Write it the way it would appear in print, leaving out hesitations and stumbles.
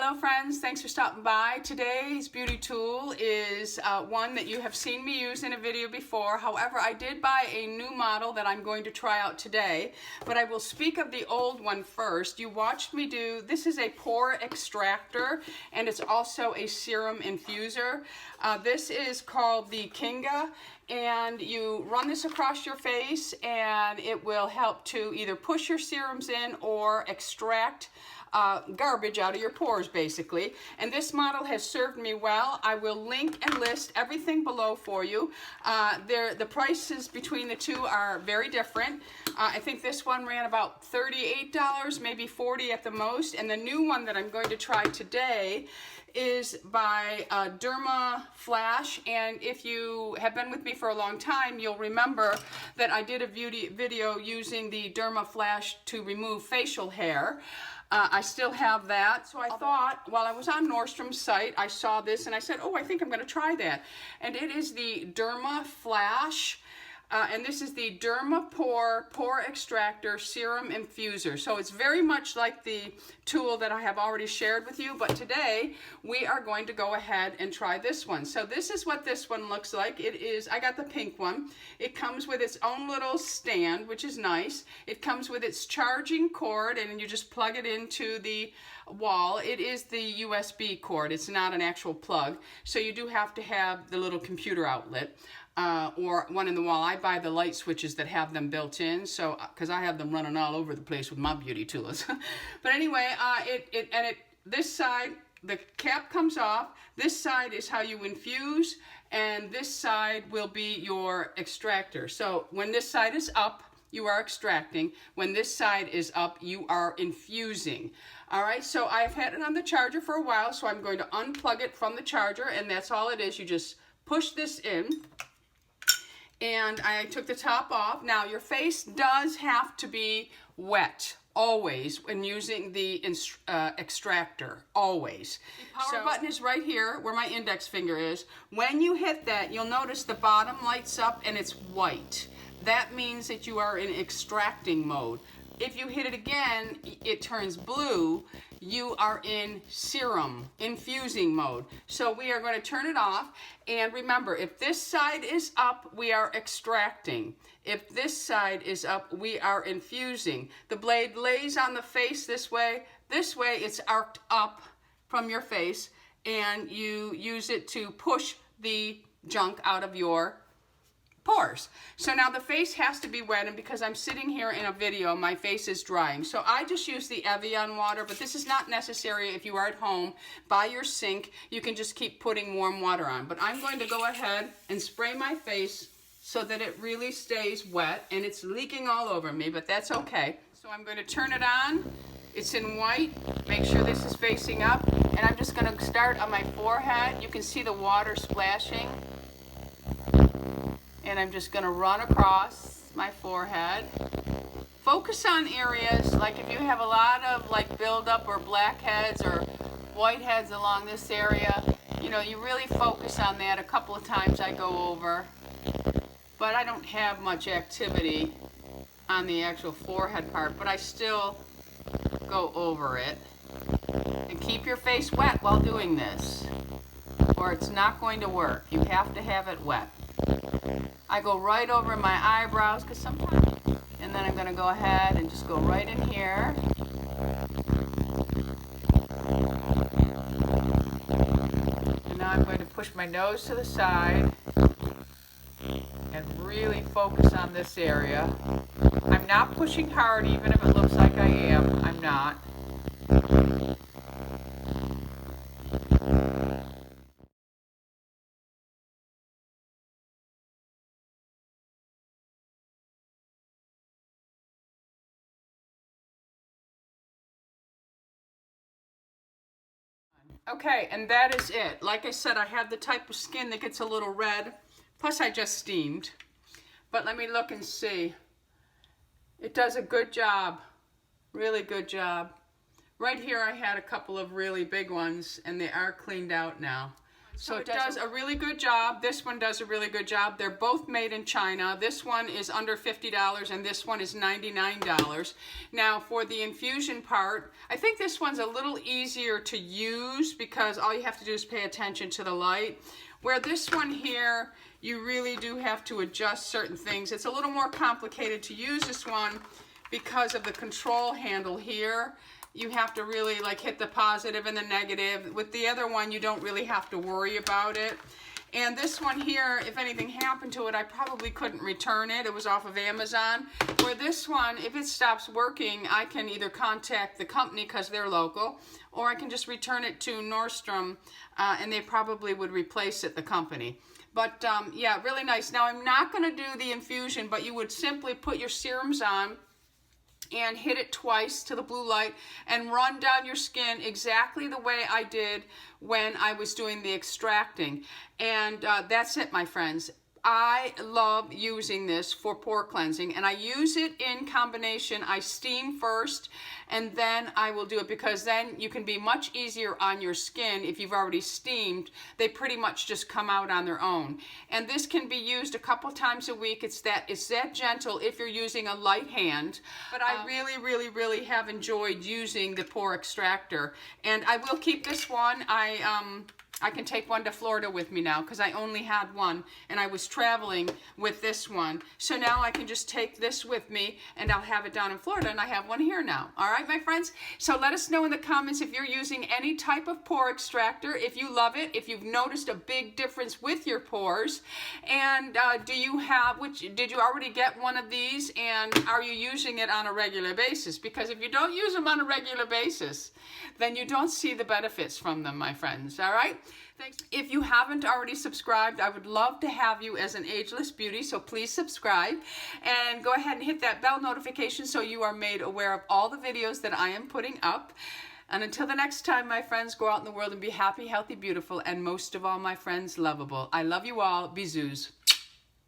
Hello friends, thanks for stopping by. Today's beauty tool is one that you have seen me use in a video before. However, I did buy a new model that I'm going to try out today, but I will speak of the old one first. You watched me do, this is a pore extractor and it's also a serum infuser. This is called the Kinga, and you run this across your face and it will help to either push your serums in or extract garbage out of your pores, basically. And this model has served me well. I will link and list everything below for you. The prices between the two are very different. I think this one ran about $38, maybe $40 at the most, and the new one that I'm going to try today is by Derma Flash. And if you have been with me for a long time, you'll remember that I did a video using the Derma Flash to remove facial hair. I still have that, so I thought, while I was on Nordstrom's site, I saw this and I said, oh, I think I'm going to try that. And it is the Derma Flash, and this is the Derma Pore Extractor Serum Infuser. So it's very much like the tool that I have already shared with you, but today we are going to go ahead and try this one. So this is what this one looks like. It is, I got the pink one. It comes with its own little stand, which is nice. It comes with its charging cord, and you just plug it into the wall. It is the USB cord. It's not an actual plug. So you do have to have the little computer outlet. Or one in the wall. I buy the light switches that have them built in, so because I have them running all over the place with my beauty tools. But anyway, this side, the cap comes off. This side is how you infuse, and this side will be your extractor. So when this side is up, you are extracting. When this side is up, you are infusing. All right, so I've had it on the charger for a while, so I'm going to unplug it from the charger, and that's all it is. You just push this in. And I took the top off. Now your face does have to be wet, always, when using the extractor, always. The power button is right here where my index finger is. When you hit that, you'll notice the bottom lights up and it's white. That means that you are in extracting mode. If you hit it again, it turns blue. You are in serum, infusing mode. So we are going to turn it off. And remember, if this side is up, we are extracting. If this side is up, we are infusing. The blade lays on the face this way. This way, it's arced up from your face, and you use it to push the junk out of your pores. So now the face has to be wet, and because I'm sitting here in a video, my face is drying. So I just use the Evian water, but this is not necessary if you are at home by your sink. You can just keep putting warm water on. But I'm going to go ahead and spray my face so that it really stays wet, and it's leaking all over me, but that's okay. So I'm going to turn it on. It's in white. Make sure this is facing up, and I'm just going to start on my forehead. You can see the water splashing. And I'm just going to run across my forehead. Focus on areas, like if you have a lot of like buildup or blackheads or whiteheads along this area, you know, you really focus on that. A couple of times I go over, but I don't have much activity on the actual forehead part, but I still go over it. And keep your face wet while doing this, or it's not going to work. You have to have it wet. I go right over my eyebrows, because sometimes, and then I'm going to go ahead and just go right in here. And now I'm going to push my nose to the side and really focus on this area. I'm not pushing hard, even if it looks like I am. I'm not. Okay, and that is it. Like I said, I have the type of skin that gets a little red. Plus, I just steamed. But let me look and see. It does a good job. Really good job. Right here, I had a couple of really big ones, and they are cleaned out now. So it does a really good job. This one does a really good job. They're both made in China. This one is under $50 and this one is $99. Now for the infusion part, I think this one's a little easier to use because all you have to do is pay attention to the light. Where this one here, you really do have to adjust certain things. It's a little more complicated to use this one because of the control handle here. You have to really like hit the positive and the negative. With the other one, you don't really have to worry about it. And this one here, if anything happened to it, I probably couldn't return it. It was off of Amazon. Where this one, if it stops working, I can either contact the company because they're local, or I can just return it to Nordstrom, and they probably would replace it, the company. But yeah, really nice. Now I'm not going to do the infusion, but you would simply put your serums on and hit it twice to the blue light and run down your skin exactly the way I did when I was doing the extracting. And that's it, my friends. I love using this for pore cleansing, and I use it in combination. I steam first and then I will do it because then you can be much easier on your skin. If you've already steamed, they pretty much just come out on their own. And this can be used a couple times a week. It's that gentle if you're using a light hand. But I really have enjoyed using the pore extractor, and I will keep this one. I can take one to Florida with me now because I only had one and I was traveling with this one. So now I can just take this with me and I'll have it down in Florida, and I have one here now. All right, my friends? So let us know in the comments if you're using any type of pore extractor, if you love it, if you've noticed a big difference with your pores, and did you already get one of these, and are you using it on a regular basis? Because if you don't use them on a regular basis, then you don't see the benefits from them, my friends. All right? Thanks. If you haven't already subscribed, I would love to have you as an Ageless Beauty, so please subscribe and go ahead and hit that bell notification so you are made aware of all the videos that I am putting up. And until the next time, my friends, go out in the world and be happy, healthy, beautiful, and most of all, my friends, lovable. I love you all. Bisous.